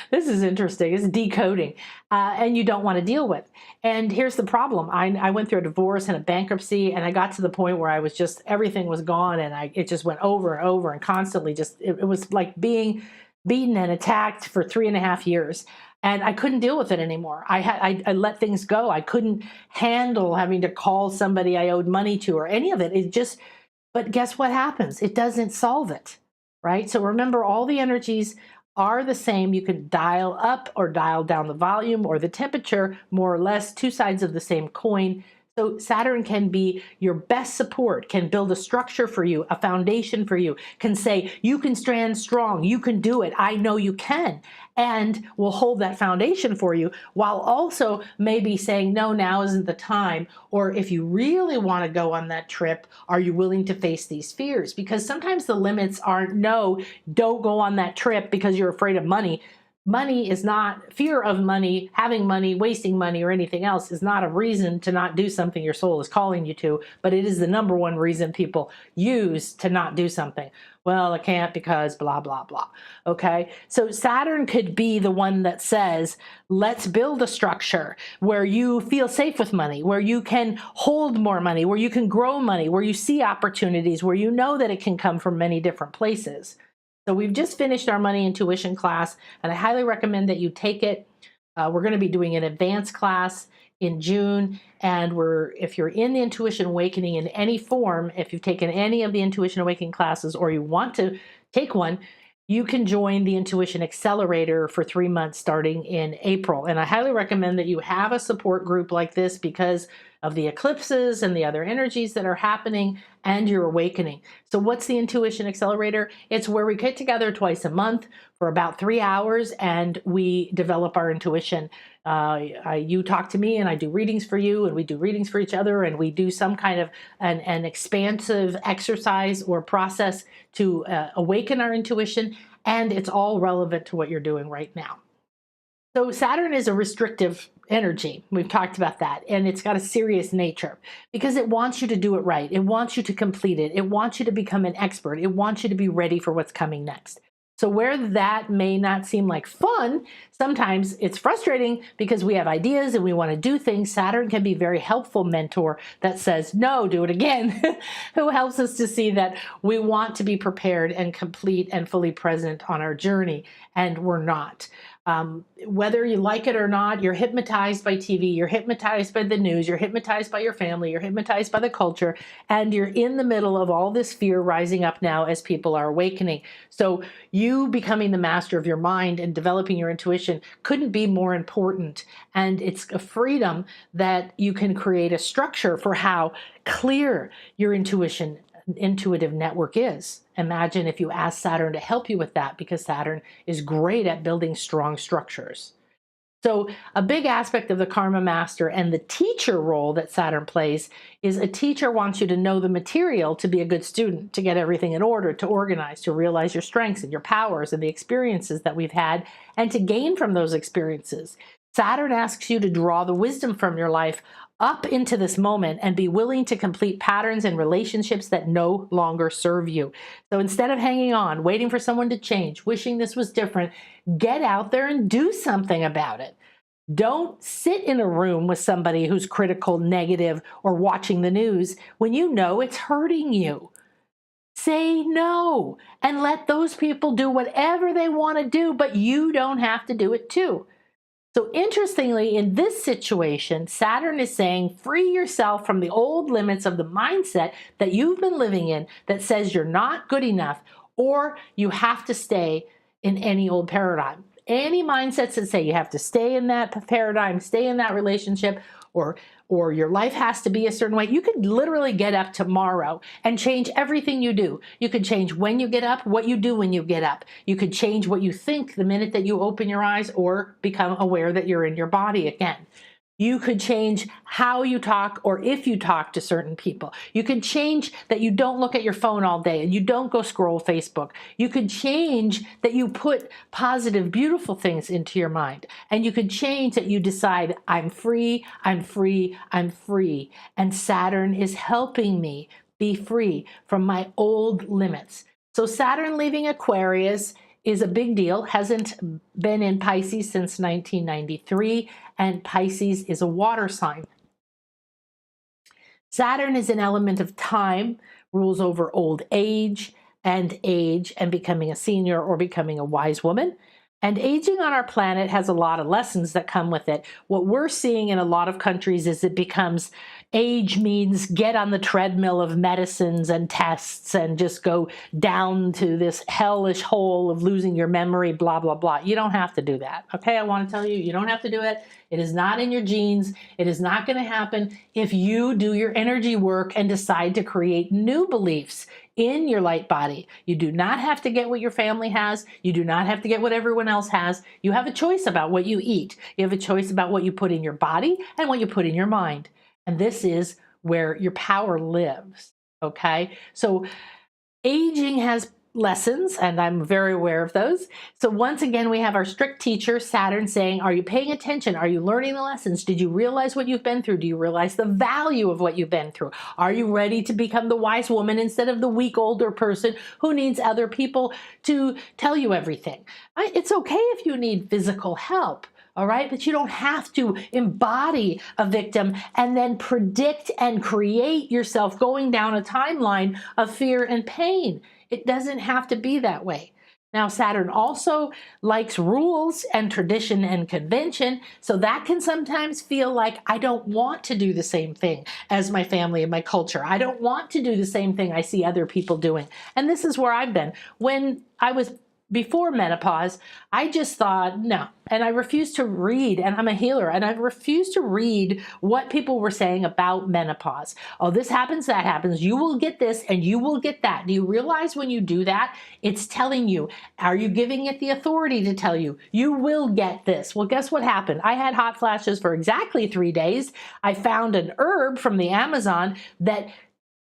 This is interesting. It's decoding. And you don't want to deal with. And here's the problem. I went through a divorce and a bankruptcy, and I got to the point where I was just, everything was gone, and it just went over and over and constantly just, it was like being beaten and attacked for 3.5 years. And I couldn't deal with it anymore. I let things go. I couldn't handle having to call somebody I owed money to or any of it. But guess what happens? It doesn't solve it, right? So remember, all the energies are the same. You can dial up or dial down the volume or the temperature, more or less, two sides of the same coin. So Saturn can be your best support, can build a structure for you, a foundation for you, can say, you can stand strong, you can do it, I know you can, and will hold that foundation for you, while also maybe saying, no, now isn't the time, or if you really want to go on that trip, are you willing to face these fears? Because sometimes the limits aren't, no, don't go on that trip because you're afraid of money. Money is not, fear of money, having money, wasting money, or anything else is not a reason to not do something your soul is calling you to, but it is the number one reason people use to not do something. Well, I can't because blah, blah, blah. Okay. So Saturn could be the one that says, let's build a structure where you feel safe with money, where you can hold more money, where you can grow money, where you see opportunities, where you know that it can come from many different places. So we've just finished our money intuition class, and I highly recommend that you take it. We're going to be doing an advanced class in June, and if you're in the Intuition Awakening in any form, if you've taken any of the Intuition Awakening classes or you want to take one, you can join the Intuition Accelerator for 3 months starting in April. And I highly recommend that you have a support group like this because of the eclipses and the other energies that are happening and your awakening. So what's the Intuition Accelerator? It's where we get together twice a month for about 3 hours and we develop our intuition. You talk to me and I do readings for you, and we do readings for each other, and we do some kind of an expansive exercise or process to awaken our intuition, and it's all relevant to what you're doing right now. So Saturn is a restrictive energy. We've talked about that. And it's got a serious nature because it wants you to do it right. It wants you to complete it. It wants you to become an expert. It wants you to be ready for what's coming next. So where that may not seem like fun, sometimes it's frustrating because we have ideas and we want to do things. Saturn can be a very helpful mentor that says, no, do it again, who helps us to see that we want to be prepared and complete and fully present on our journey, and we're not. Whether you like it or not, you're hypnotized by TV, you're hypnotized by the news, you're hypnotized by your family, you're hypnotized by the culture, and you're in the middle of all this fear rising up now as people are awakening. So you becoming the master of your mind and developing your intuition couldn't be more important. And it's a freedom that you can create a structure for how clear your intuitive network is. Imagine if you ask Saturn to help you with that, because Saturn is great at building strong structures. So a big aspect of the Karma Master and the teacher role that Saturn plays is a teacher wants you to know the material to be a good student, to get everything in order, to organize, to realize your strengths and your powers and the experiences that we've had, and to gain from those experiences. Saturn asks you to draw the wisdom from your life up into this moment and be willing to complete patterns and relationships that no longer serve you. So instead of hanging on, waiting for someone to change, wishing this was different, get out there and do something about it. Don't sit in a room with somebody who's critical, negative, or watching the news when you know it's hurting you. Say no and let those people do whatever they want to do, but you don't have to do it too. So interestingly, in this situation, Saturn is saying free yourself from the old limits of the mindset that you've been living in that says you're not good enough or you have to stay in any old paradigm. Any mindsets that say you have to stay in that paradigm, stay in that relationship, or your life has to be a certain way. You could literally get up tomorrow and change everything you do. You could change when you get up, what you do when you get up. You could change what you think the minute that you open your eyes or become aware that you're in your body again. You could change how you talk or if you talk to certain people. You could change that you don't look at your phone all day and you don't go scroll Facebook. You could change that you put positive, beautiful things into your mind. And you could change that you decide, I'm free, I'm free, I'm free. And Saturn is helping me be free from my old limits. So Saturn leaving Aquarius is a big deal, hasn't been in Pisces since 1993, and Pisces is a water sign. Saturn is an element of time, rules over old age and becoming a senior or becoming a wise woman. And aging on our planet has a lot of lessons that come with it. What we're seeing in a lot of countries is it becomes age means get on the treadmill of medicines and tests and just go down to this hellish hole of losing your memory, blah, blah, blah. You don't have to do that. Okay, I want to tell you, you don't have to do it. It is not in your genes. It is not going to happen if you do your energy work and decide to create new beliefs in your light body. You do not have to get what your family has. You do not have to get what everyone else has. You have a choice about what you eat. You have a choice about what you put in your body and what you put in your mind. And this is where your power lives, okay? So aging has lessons, and I'm very aware of those. So once again, we have our strict teacher, Saturn, saying, are you paying attention? Are you learning the lessons? Did you realize what you've been through? Do you realize the value of what you've been through? Are you ready to become the wise woman instead of the weak older person who needs other people to tell you everything? It's okay if you need physical help. All right, but you don't have to embody a victim and then predict and create yourself going down a timeline of fear and pain. It doesn't have to be that way. Now, Saturn also likes rules and tradition and convention, so that can sometimes feel like I don't want to do the same thing as my family and my culture. I don't want to do the same thing I see other people doing. And this is where I've been. When I was before menopause, I just thought, no. And I refused to read, and I'm a healer, and I refused to read what people were saying about menopause. Oh, this happens, that happens. You will get this, and you will get that. Do you realize when you do that, it's telling you, are you giving it the authority to tell you, you will get this? Well, guess what happened? I had hot flashes for exactly 3 days. I found an herb from the Amazon that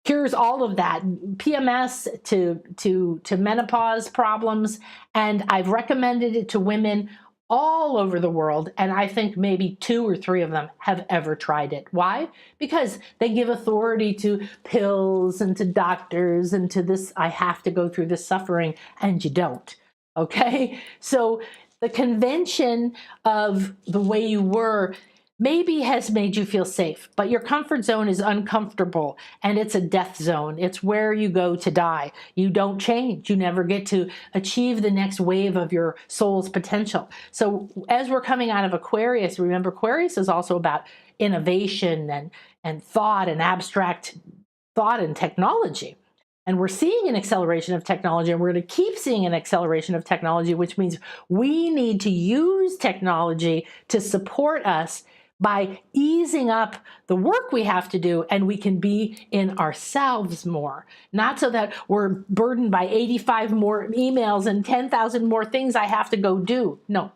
cures all of that, PMS to menopause problems, and I've recommended it to women all over the world, and I think maybe 2 or 3 of them have ever tried it. Why? Because they give authority to pills and to doctors and to this, I have to go through this suffering, and you don't, okay? So the convention of the way you were maybe has made you feel safe, but your comfort zone is uncomfortable and it's a death zone. It's where you go to die. You don't change. You never get to achieve the next wave of your soul's potential. So as we're coming out of Aquarius, remember Aquarius is also about innovation and thought and abstract thought and technology. And we're seeing an acceleration of technology, and we're going to keep seeing an acceleration of technology, which means we need to use technology to support us by easing up the work we have to do, and we can be in ourselves more. Not so that we're burdened by 85 more emails and 10,000 more things I have to go do. No.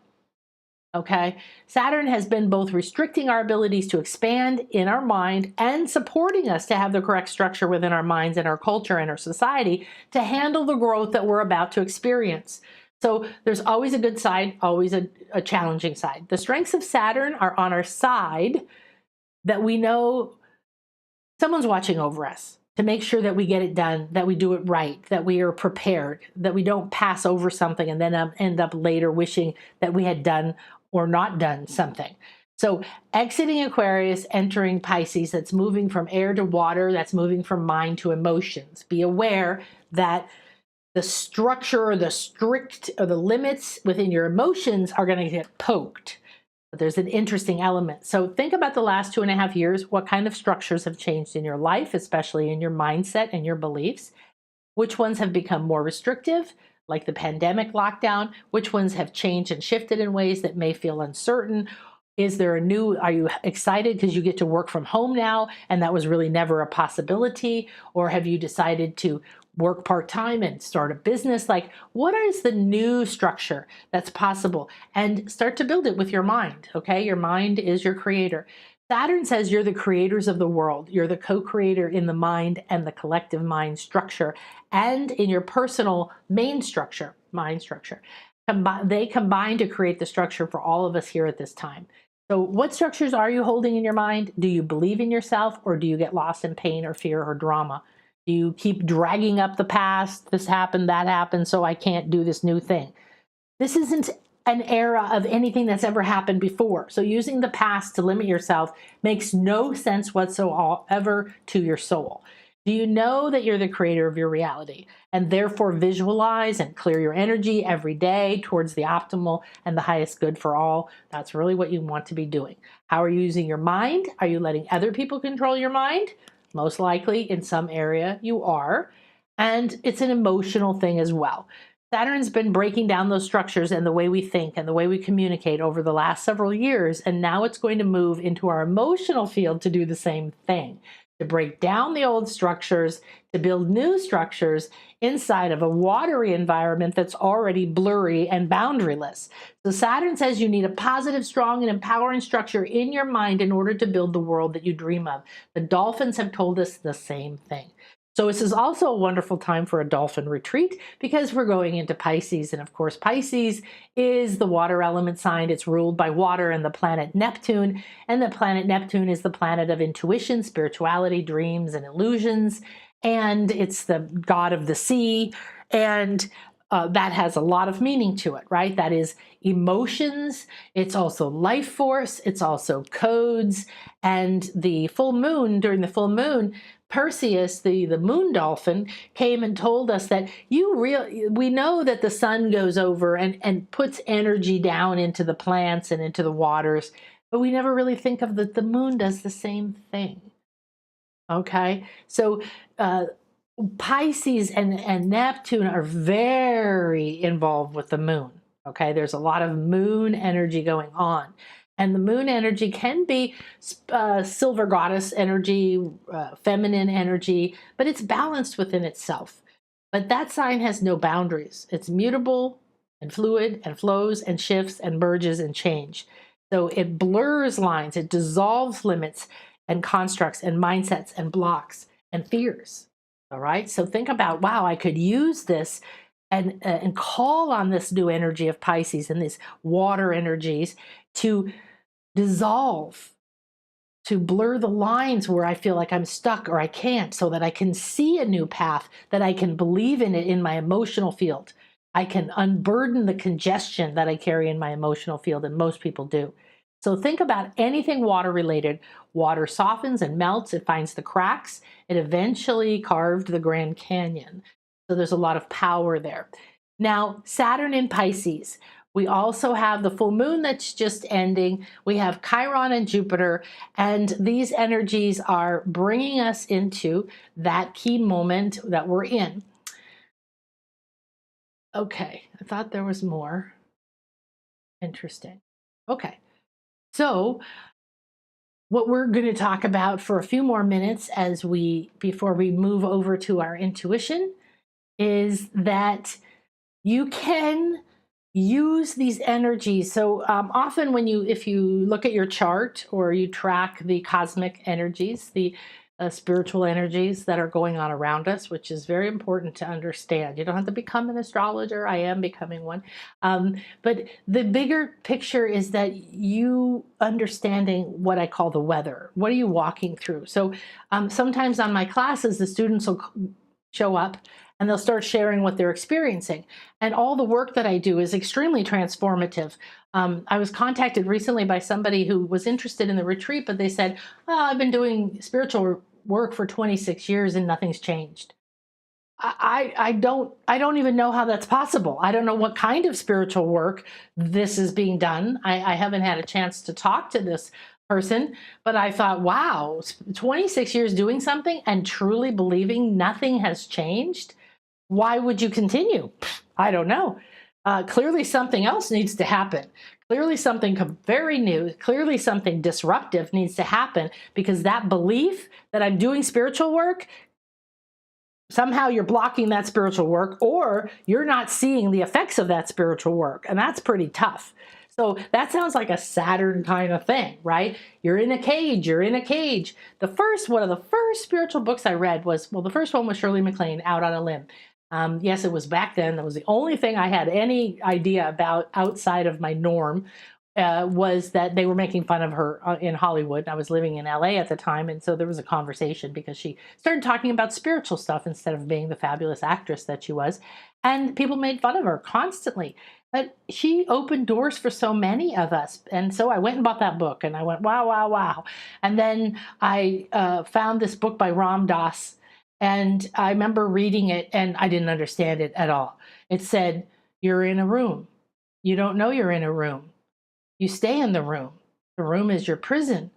Okay? Saturn has been both restricting our abilities to expand in our mind and supporting us to have the correct structure within our minds and our culture and our society to handle the growth that we're about to experience. So there's always a good side, always a challenging side. The strengths of Saturn are on our side that we know someone's watching over us to make sure that we get it done, that we do it right, that we are prepared, that we don't pass over something and then end up later wishing that we had done or not done something. So exiting Aquarius, entering Pisces, that's moving from air to water, that's moving from mind to emotions. Be aware that the structure or the strict or the limits within your emotions are going to get poked. But there's an interesting element. So think about the last 2.5 years. What kind of structures have changed in your life, especially in your mindset and your beliefs? Which ones have become more restrictive, like the pandemic lockdown? Which ones have changed and shifted in ways that may feel uncertain? Is there a new, are you excited because you get to work from home now and that was really never a possibility? Or have you decided to work part-time and start a business? Like, what is the new structure that's possible? And start to build it with your mind, okay? Your mind is your creator. Saturn says you're the creators of the world. You're the co-creator in the mind and the collective mind structure and in your personal main structure, mind structure. They combine to create the structure for all of us here at this time. So what structures are you holding in your mind? Do you believe in yourself, or do you get lost in pain or fear or drama? Do you keep dragging up the past? This happened, that happened, so I can't do this new thing. This isn't an era of anything that's ever happened before. So using the past to limit yourself makes no sense whatsoever to your soul. Do you know that you're the creator of your reality, and therefore visualize and clear your energy every day towards the optimal and the highest good for all? That's really what you want to be doing. How are you using your mind? Are you letting other people control your mind? Most likely in some area you are. And it's an emotional thing as well. Saturn's been breaking down those structures and the way we think and the way we communicate over the last several years, and now it's going to move into our emotional field to do the same thing, to break down the old structures, to build new structures inside of a watery environment that's already blurry and boundaryless. So Saturn says you need a positive, strong, and empowering structure in your mind in order to build the world that you dream of. The dolphins have told us the same thing. So this is also a wonderful time for a dolphin retreat because we're going into Pisces. And of course, Pisces is the water element sign. It's ruled by water and the planet Neptune. And the planet Neptune is the planet of intuition, spirituality, dreams, and illusions. And it's the god of the sea. And that has a lot of meaning to it, right? That is emotions. It's also life force. It's also codes. And the full moon, during the full moon, Perseus, the moon dolphin, came and told us that we know that the sun goes over and puts energy down into the plants and into the waters, but we never really think of that the moon does the same thing. Okay, so Pisces and Neptune are very involved with the moon. Okay, there's a lot of moon energy going on. And the moon energy can be silver goddess energy, feminine energy, but it's balanced within itself. But that sign has no boundaries. It's mutable and fluid and flows and shifts and merges and change. So it blurs lines, it dissolves limits and constructs and mindsets and blocks and fears. All right, so think about, wow, I could use this and call on this new energy of Pisces and these water energies to dissolve, to blur the lines where I feel like I'm stuck or I can't, so that I can see a new path, that I can believe in it in my emotional field. I can unburden the congestion that I carry in my emotional field, and most people do. So think about anything water related. Water softens and melts, it finds the cracks. It eventually carved the Grand Canyon. So there's a lot of power there. Now, Saturn in Pisces. We also have the full moon that's just ending. We have Chiron and Jupiter, and these energies are bringing us into that key moment that we're in. Okay, I thought there was more. Interesting. Okay, so what we're going to talk about for a few more minutes before we move over to our intuition is that you can use these energies. So often if you look at your chart or you track the cosmic energies, spiritual energies that are going on around us, which is very important to understand. You don't have to become an astrologer. I am becoming one. But the bigger picture is that you understanding what I call the weather. What are you walking through? So sometimes on my classes, the students will show up and they'll start sharing what they're experiencing. And all the work that I do is extremely transformative. I was contacted recently by somebody who was interested in the retreat, but they said, well, I've been doing spiritual work for 26 years and nothing's changed. I don't even know how that's possible. I don't know what kind of spiritual work this is being done. I haven't had a chance to talk to this person, but I thought, wow, 26 years doing something and truly believing nothing has changed. Why would you continue? I don't know. Clearly something else needs to happen. Clearly something very new, clearly something disruptive needs to happen, because that belief that I'm doing spiritual work, somehow you're blocking that spiritual work, or you're not seeing the effects of that spiritual work. And that's pretty tough. So that sounds like a Saturn kind of thing, right? You're in a cage, you're in a cage. One of the first spiritual books I read was, well, the first one was Shirley MacLaine, Out on a Limb. Yes, it was back then. That was the only thing I had any idea about outside of my norm, was that they were making fun of her in Hollywood. I was living in LA at the time, and so there was a conversation because she started talking about spiritual stuff instead of being the fabulous actress that she was. And people made fun of her constantly. But she opened doors for so many of us. And so I went and bought that book, and I went, wow, wow, wow. And then I found this book by Ram Dass. And I remember reading it, and I didn't understand it at all. It said, you're in a room. You don't know you're in a room. You stay in the room. The room is your prison.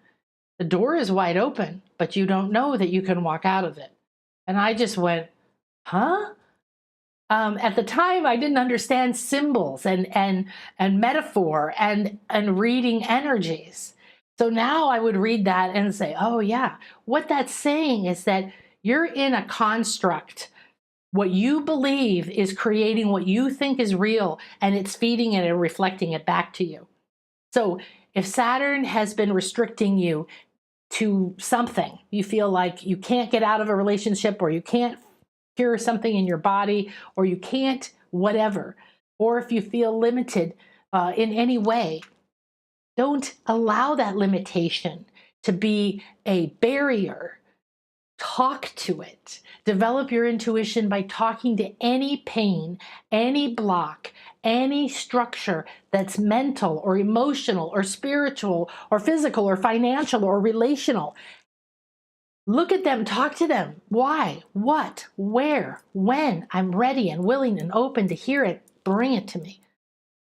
The door is wide open, but you don't know that you can walk out of it. And I just went, huh? At the time, I didn't understand symbols and metaphor and reading energies. So now I would read that and say, oh yeah, what that's saying is that you're in a construct. What you believe is creating what you think is real, and it's feeding it and reflecting it back to you. So if Saturn has been restricting you to something, you feel like you can't get out of a relationship, or you can't cure something in your body, or you can't whatever, or if you feel limited in any way, don't allow that limitation to be a barrier. Talk to it. Develop your intuition by talking to any pain, any block, any structure that's mental or emotional or spiritual or physical or financial or relational. Look at them, talk to them. Why, what, where, when. I'm ready and willing and open to hear it. Bring it to me.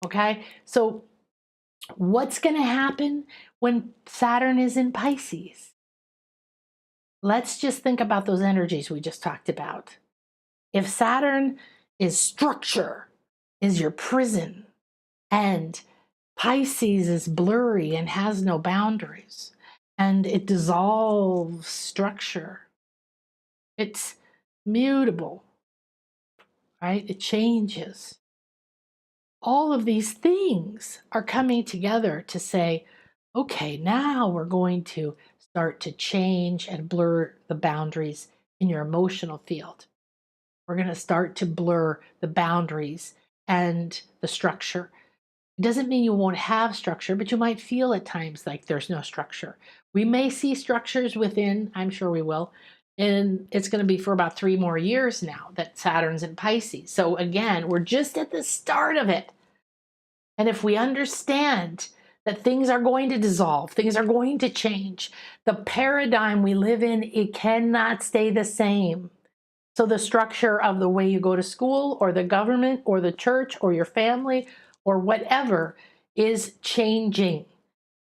Okay? So what's going to happen when Saturn is in Pisces? Let's just think about those energies we just talked about. If Saturn is structure, is your prison, and Pisces is blurry and has no boundaries, and it dissolves structure, it's mutable, right? It changes. All of these things are coming together to say, okay, now we're going to start to change and blur the boundaries in your emotional field. We're going to start to blur the boundaries and the structure. It doesn't mean you won't have structure, but you might feel at times like there's no structure. We may see structures within, I'm sure we will, and it's going to be for about 3 more years now that Saturn's in Pisces. So again, we're just at the start of it. And if we understand that things are going to dissolve, things are going to change, the paradigm we live in, it cannot stay the same. So the structure of the way you go to school, or the government, or the church, or your family, or whatever is changing.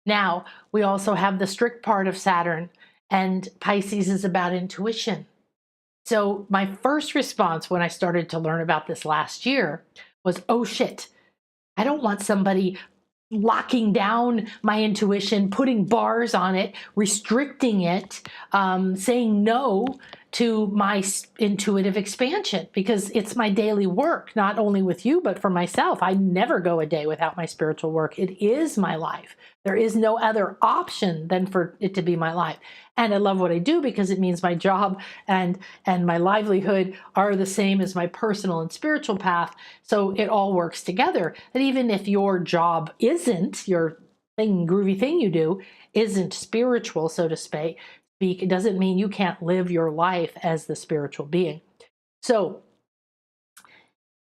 Now, we also have the strict part of Saturn, and Pisces is about intuition. So my first response when I started to learn about this last year was, oh shit, I don't want somebody locking down my intuition, putting bars on it, restricting it, saying no, to my intuitive expansion, because it's my daily work, not only with you, but for myself. I never go a day without my spiritual work. It is my life. There is no other option than for it to be my life. And I love what I do because it means my job and my livelihood are the same as my personal and spiritual path. So it all works together. And even if your job isn't, your groovy thing you do isn't spiritual, so to speak, it doesn't mean you can't live your life as the spiritual being. So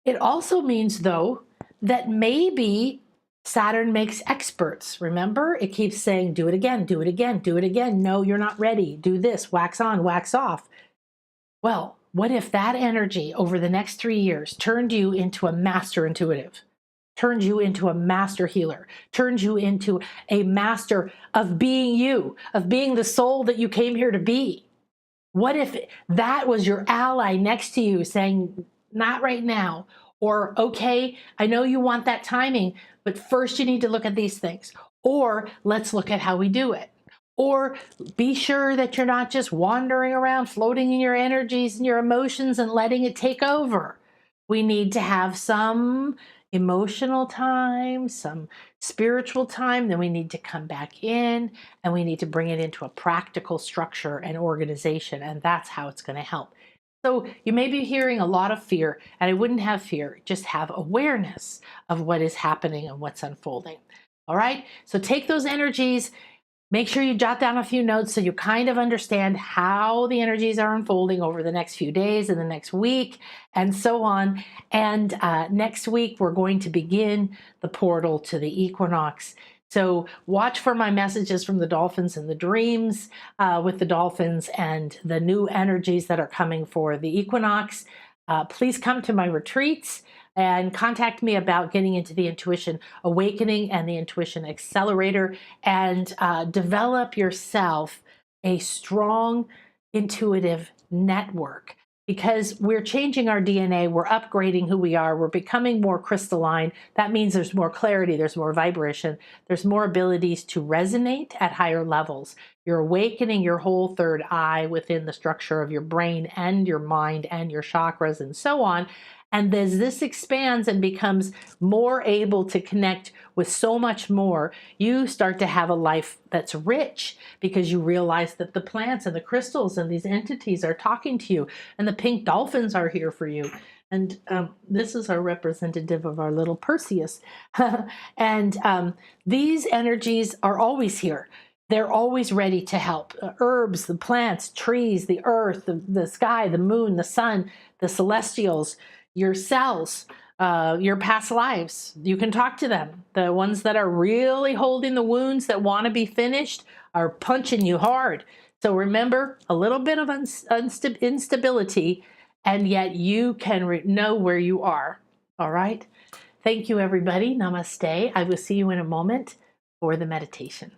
it also means, though, that maybe Saturn makes experts. Remember, it keeps saying, do it again, do it again, do it again. No, you're not ready. Do this, wax on, wax off. Well, what if that energy over the next 3 years turned you into a master intuitive, turned you into a master healer, turned you into a master of being you, of being the soul that you came here to be? What if that was your ally next to you saying, not right now, or okay, I know you want that timing, but first you need to look at these things, or let's look at how we do it. Or be sure that you're not just wandering around floating in your energies and your emotions and letting it take over. We need to have some emotional time, some spiritual time, then we need to come back in and we need to bring it into a practical structure and organization, and that's how it's going to help. So you may be hearing a lot of fear, and I wouldn't have fear, just have awareness of what is happening and what's unfolding. All right, so take those energies. Make sure you jot down a few notes so you kind of understand how the energies are unfolding over the next few days and the next week and so on. And next week, we're going to begin the portal to the equinox. So watch for my messages from the dolphins and the dreams with the dolphins and the new energies that are coming for the equinox. Please come to my retreats and contact me about getting into the Intuition Awakening and the Intuition Accelerator, and develop yourself a strong intuitive network, because we're changing our DNA, we're upgrading who we are, we're becoming more crystalline. That means there's more clarity, there's more vibration, there's more abilities to resonate at higher levels. You're awakening your whole third eye within the structure of your brain and your mind and your chakras and so on. And as this expands and becomes more able to connect with so much more, you start to have a life that's rich, because you realize that the plants and the crystals and these entities are talking to you, and the pink dolphins are here for you. And this is our representative of our little Perseus. And these energies are always here. They're always ready to help. Herbs, the plants, trees, the earth, the sky, the moon, the sun, the celestials, your cells, your past lives. You can talk to them. The ones that are really holding the wounds that want to be finished are punching you hard. So remember, a little bit of instability, and yet you can know where you are. All right? Thank you, everybody. Namaste. I will see you in a moment for the meditation.